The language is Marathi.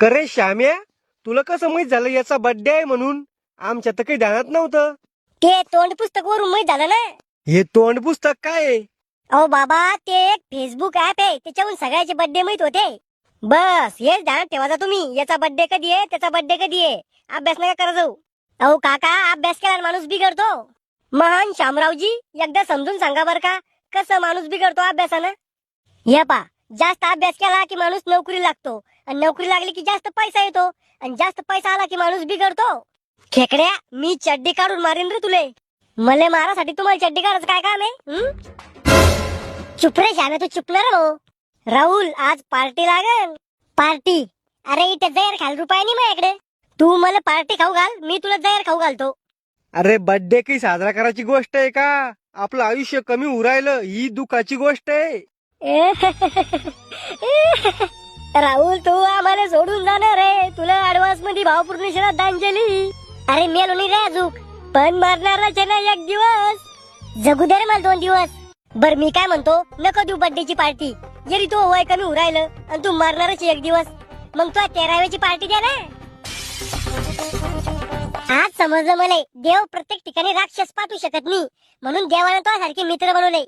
करे श्याम्या, तुला कसं माहित झालं याचा बर्थडे आहे म्हणून? आमच्या तर काही ध्यानात नव्हतं. ते तोंड पुस्तक वरून माहित झालं ना. हे तोंड पुस्तक काय आहे? अहो बाबा, ते एक फेसबुक ऍप आहे, त्याच्यावरून सगळ्याचे बर्थडे माहित होते. बस हेच ध्यान ठेवायचा तुम्ही, याचा बर्थडे कधी आहे, त्याचा बर्थडे कधी आहे. अभ्यास नका करा जाऊ. अहो काका, अभ्यास केला माणूस बिघडतो. महान शामरावजी, एकदा समजून सांगा बर का, कसं माणूस बिघडतो अभ्यासानं. हे पा, जास्त अभ्यास केला की माणूस नोकरी लागतो, आणि नोकरी लागली की जास्त पैसा येतो, आणि जास्त पैसा आला की माणूस बिघडतो. खेकड्या, मी चड्डी काढून मारीन रे तुले. मले मारासाठी तुम्हाला चड्डी काढायचं काय काम आहे? चुप रे श्याम्या, तू चुकणार हो. राहुल, आज पार्टी लागेल. पार्टी? अरे इथे जहर खाल रुपया नाही माझ्याकडे. तू मला पार्टी खाऊ घाल, मी तुला जहर खाऊ घालतो. अरे बर्थडे काही साजरा करायची गोष्ट आहे का? आपलं आयुष्य कमी उरायलं ही दुःखाची गोष्ट आहे. राहुल, तू आम्हाला सोडून जाणार रे. तुला ऍडव्हान्स मध्ये भावपूर्ण श्रद्धांजली. अरे मेलो नाही रे अजूक, पण मरणारच आहे ना एक दिवस. जगू दे रे मला 2 दिवस. बर मी काय म्हणतो, नको देऊ बर्थडेची पार्टी. जरी तू वय कमी उरायलं आणि तू मरणारच 1 दिवस, मग तू 13व्याची पार्टी द्या ना. आज समजलं मला, देव प्रत्येक ठिकाणी राक्षस पाठवू शकत नाही, म्हणून देवाने तो सारखे मित्र बनवले.